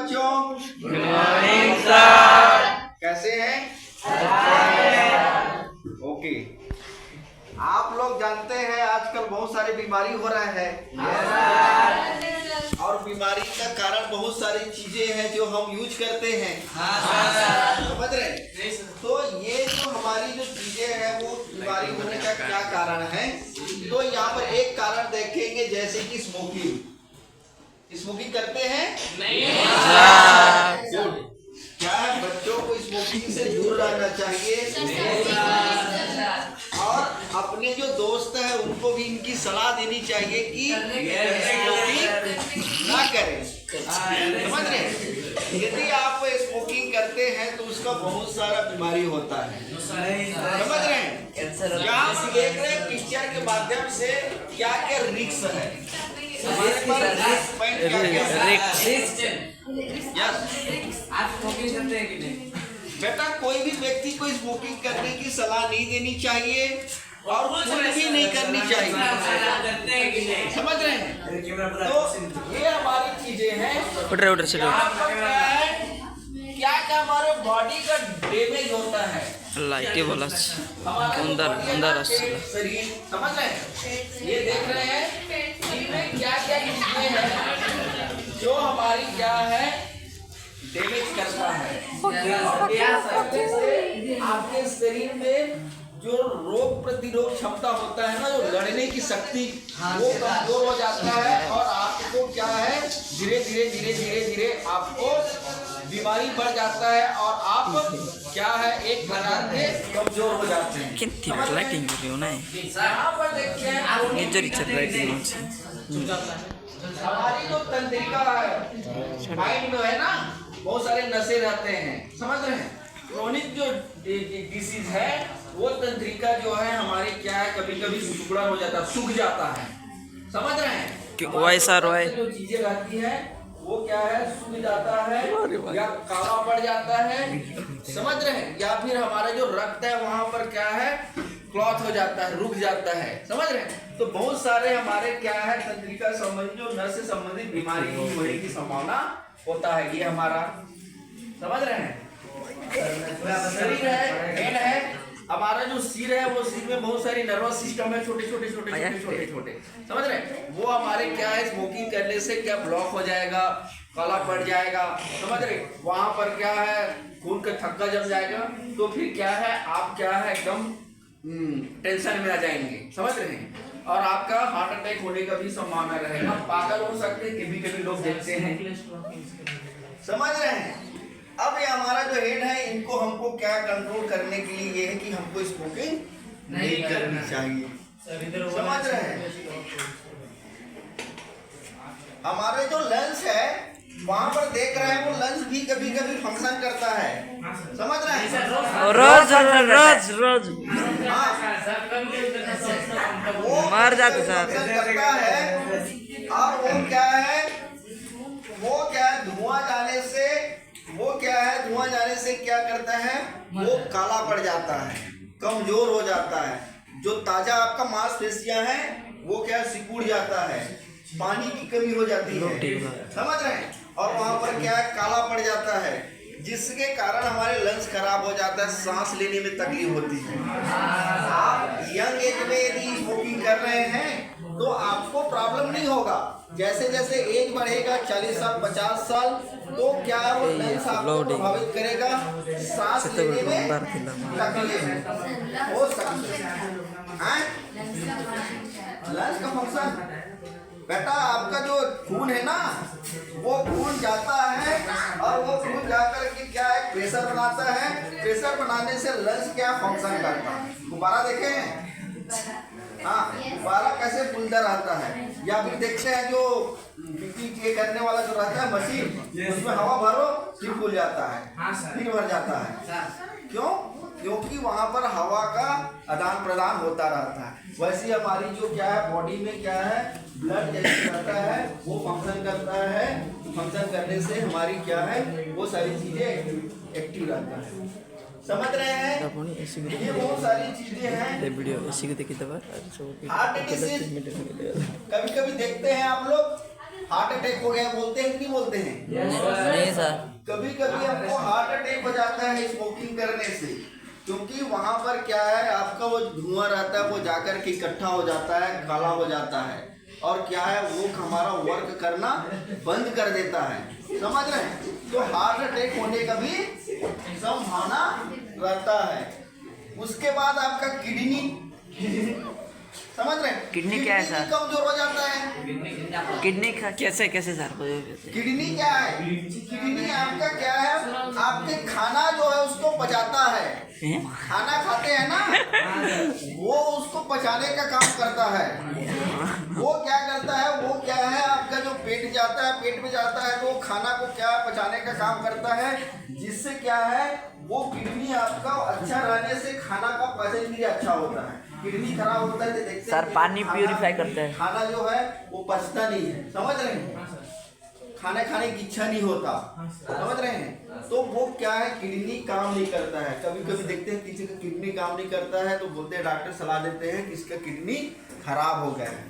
बच्चों? Good morning sir. कैसे हैं? ओके। आप लोग जानते हैं आजकल बहुत सारी बीमारी हो रहा है और बीमारी का कारण बहुत सारी चीजें हैं जो हम यूज करते हैं। समझ रहे हैं? तो ये जो हमारी जो चीजें हैं वो बीमारी होने का क्या कारण है? तो यहाँ पर एक कारण देखेंगे, जैसे कि स्मोकिंग। स्मोकिंग करते हैं? नहीं। गुड। क्या है, बच्चों को स्मोकिंग से दूर रहना चाहिए और अपने जो दोस्त है उनको भी इनकी सलाह देनी चाहिए कि स्मोकिंग ना करें। समझ रहे हैं? यदि आप स्मोकिंग करते हैं तो उसका बहुत सारा बीमारी होता है। समझ रहे हैं? यहाँ हम देख रहे हैं पिक्चर के माध्यम से क्या क्या रिस्क है हमारे पर। आप स्मोकिंग करते हैं कि नहीं? बेटा, कोई भी व्यक्ति को स्मोकिंग करने की सलाह नहीं देनी चाहिए और कुछ भी नहीं करनी चाहिए। समझ रहे हैं? तो ये हमारी चीजें हैं। क्या क्या हमारे बॉडी का डैमेज होता है। अंदर शरीर, समझ रहे हैं? ये देख रहे हैं इनमें क्या क्या चीजें हैं जो हमारी क्या है डैमेज करता है। आपके शरीर में जो रोग प्रतिरोध क्षमता होता है ना, जो लड़ने की शक्ति, वो कमजोर हो जाता है और आपको क्या है धीरे धीरे आपको बीमारी बढ़ जाता है और आप क्या है एक प्रकार के कमजोर हो जाते हैं। यहाँ पर देखते हैं हमारी जो तंत्रिका है, माइंड में है ना, बहुत सारे नशे रहते हैं। समझ रहे हैं? क्रोनिक जो डिसीज है वो तंत्रिका जो है हमारी क्या है कभी कभी टुकड़ा हो जाता है, सूख जाता है। समझ रहे हैं? जो चीजें रहती है वो क्या है सूख जाता है या काला पड़ जाता है। समझ रहे हैं? या फिर हमारा जो रक्त है वहां पर क्या है क्लॉथ हो जाता है, रुक जाता है। समझ रहे हैं? तो बहुत सारे हमारे क्या है तंत्रिका संबंधी जो नस से संबंधित बीमारी होने की संभावना होता है। ये हमारा समझ रहे हैं शरीर है, हेड है। हमारा जो सिर है वो सिर में बहुत सारी नर्वस सिस्टम है, छोटे छोटे समझ रहे हैं? वो हमारे क्या है स्मोकिंग करने से क्या ब्लॉक हो जाएगा, काला पड़ जाएगा। समझ रहे? वहां पर क्या है खून का थक्का जम जाएगा, तो फिर क्या है आप क्या है एकदम टेंशन में आ जाएंगे। समझ रहे हैं? और आपका हार्ट अटैक होने का भी संभावना रहेगा, पागल हो सकते हैं, कभी लोग देखते हैं। समझ रहे हैं? अब ये हमारा जो हेड है इनको हमको क्या कंट्रोल करने के लिए ये है कि हमको स्मोकिंग नहीं करनी चाहिए। समझ रहे हैं? हमारे जो लंग्स है वहां पर देख रहे हैं वो लंग्स भी कभी कभी फंक्शन करता है। समझ रहे हैं? रोज वो मर जाते सर करता है और वो क्या है धुआं जाने से क्या करता है वो काला पड़ जाता है, कमजोर हो जाता है। जो ताजा आपका मांसपेशियां हैं वो क्या सिकुड़ जाता है, पानी की कमी हो जाती है। समझ रहे हैं? और वहां पर क्या है काला पड़ जाता है, जिसके कारण हमारे लंग्स खराब हो जाता है, सांस लेने में तकलीफ होती है। आप यंग एज में यदि स्मोकिंग कर रहे हैं तो आपको प्रॉब्लम नहीं होगा। जैसे जैसे एज बढ़ेगा 40 साल 50 साल तो क्या वो लंग्स आपको प्रभावित करेगा, सांस लेने में तकलीफ हो सकती है। लंग्स का फंक्शन बेटा आपका जो खून है ना वो खून जाता है और वो खून जाकर के क्या है प्रेशर बनाता है। प्रेशर बनाने से लंग्स क्या फंक्शन करता है। गुब्बारा देखें, हाँ गुब्बारा कैसे फूलता रहता है। या फिर देखते हैं जो बीपी के करने वाला जो रहता है मशीन, उसमें हवा भरो फिर फूल जाता है, फिर भर जाता है। क्यों? क्योंकि वहां पर हवा का आदान प्रदान होता रहता है। वैसे हमारी जो क्या है बॉडी में क्या है ब्लड जैसे रहता है वो फंक्शन करता है। फंक्शन करने से हमारी क्या है वो सारी चीजें एक्टिव रहता है। समझ रहे हैं? ये बहुत सारी चीजें हैं। हार्ट डिसीज कभी कभी देखते हैं आप लोग हार्ट अटैक हो गया, बोलते हैं कि नहीं बोलते हैं? नहीं सर। सर। कभी कभी हमको हार्ट अटैक हो जाता है स्मोकिंग करने से, क्योंकि वहां पर क्या है आपका वो धुआं रहता है वो जाकर के इकट्ठा हो जाता है, काला हो जाता है, और क्या है वो हमारा वर्क करना बंद कर देता है, समझ रहे हैं। तो हार्ट अटैक होने का भी संभावना रहता है। उसके बाद आपका किडनी, समझ रहे हैं, किडनी क्या है सर? कमजोर हो जाता है। किडनी का कैसे सर? किडनी क्या है? किडनी आपका क्या है, आपके खाना जो है उसको पचाता है। खाना खाते हैं ना, वो उसको पचाने का काम करता है। वो क्या करता है, वो क्या है आपका जो पेट जाता है, पेट में जाता है तो खाना को क्या पचाने का काम करता है, जिससे क्या है वो किडनी आपका अच्छा रहने से खाना का पाचन क्रिया अच्छा होता है। किडनी खराब होता है तो देखते सर हैं पानी खाना- प्यूरिफाई करते हैं। खाना जो है वो पचता नहीं है, समझ रहे हैं, खाना खाने की इच्छा नहीं होता, समझ रहे हैं। तो वो क्या है किडनी काम नहीं करता है। कभी कभी देखते हैं किसी का किडनी काम नहीं करता है तो बोलते हैं, डॉक्टर सलाह देते हैं कि इसका किडनी खराब हो गया है,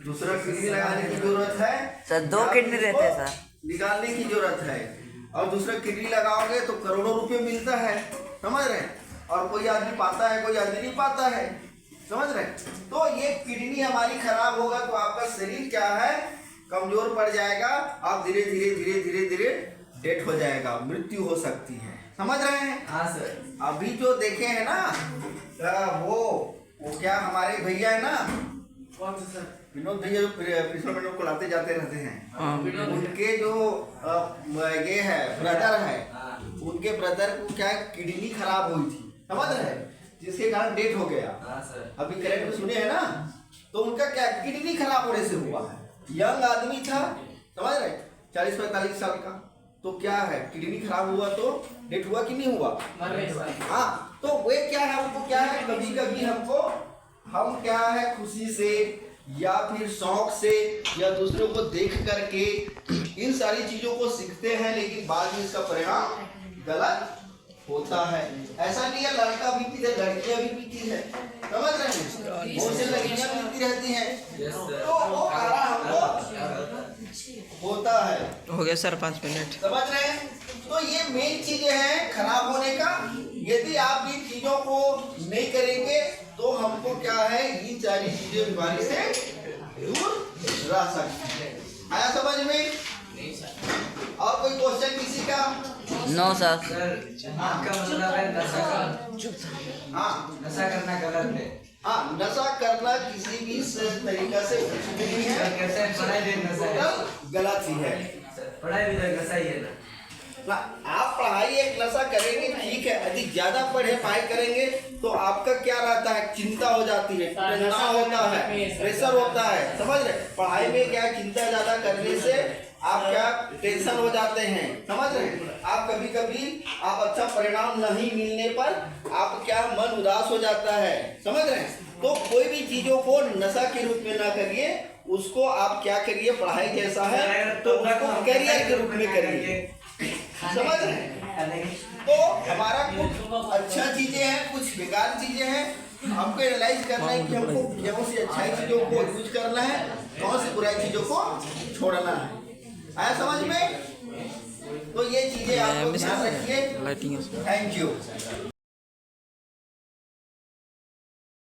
दूसरा किडनी लगाने की जरूरत है सर। 2 किडनी रहते हैं सर, निकालने की जरूरत है, और दूसरा किडनी लगाओगे तो करोड़ों रुपए मिलता है, समझ रहे हैं। और कोई आदमी पाता है, कोई आदमी नहीं पाता है, समझ रहे हैं। तो ये किडनी हमारी खराब होगा तो आपका शरीर क्या है कमजोर पड़ जाएगा, आप धीरे धीरे धीरे धीरे धीरे डेथ हो जाएगा, मृत्यु हो सकती है, समझ रहे हैं। हाँ सर। अभी जो देखे हैं ना वो क्या हमारे भैया है ना, कौन सा सर? विनोद भैया जो पिछले महीनों को लाते जाते रहते हैं, उनके जो ये है ब्रदर है, उनके ब्रदर को क्या किडनी खराब हुई थी, समझ रहे हैं, जिसके कारण डेथ हो गया। हाँ सर। अभी करेक्ट में सुने हैं ना, तो उनका क्या किडनी खराब होने से हुआ है। यंग आदमी था, समझ रहे, 40-45 साल का, तो क्या है किडनी खराब हुआ तो डेथ हुआ कि नहीं हुआ। हाँ, तो वे क्या है, हमको क्या है कभी कभी हम क्या है खुशी से या फिर शौक से या दूसरों को देख करके इन सारी चीजों को सीखते हैं, लेकिन बाद में इसका परिणाम गलत होता है। ऐसा नहीं है लड़का भी पीते, लड़कियां भी पीती है, समझ रहे हैं, बहुत से लड़कियां पीती रहती हैं, तो वो आरा हमको होता है। हो गया सर 5 मिनट। समझ रहे हैं। तो ये मेन चीजें हैं खराब होने का। यदि आप इन चीजों को नहीं करेंगे तो हमको क्या है इन सारी चीजें बीमारी से दूर रह सकते हैं। आया समझ में? और कोई क्वेश्चन किसी का? No sir. सर आपका मतलब है नशा करना, हाँ, नशा करना गलत है। हाँ, नशा करना किसी भी तरीका से कुछ भी नहीं सर है, कहते हैं पढ़ाई भी नशा है। टोटल गलत ही है। सर पढ़ाई भी तो नशा ही है ना। आप पढ़ाई एक नशा करेंगे ठीक है, यदि ज्यादा पढ़ाई करेंगे तो आपका क्या रहता है, चिंता हो जाती है, तनाव होता है, प्रेशर होता है, समझ रहे। पढ़ाई में क्या चिंता ज्यादा करने से आप क्या टेंशन हो जाते हैं, समझ रहे। आप कभी कभी आप अच्छा परिणाम नहीं मिलने पर आप क्या मन उदास हो जाता है, समझ रहे। तो कोई भी चीजों को नशा के रूप में ना करिए, उसको आप क्या करिए पढ़ाई जैसा है तो उसको करियर के रूप में करिए, समझ रहे हैं। तो हमारा कुछ अच्छा चीजें हैं, कुछ बेकार चीजें हैं, हमको एनालाइज करना है कि हमको कौन सी अच्छाई चीजों को यूज करना है, कौन सी बुराई चीजों को छोड़ना है। आया समझ में? तो ये चीजें आप ध्यान रखिए। Thank you.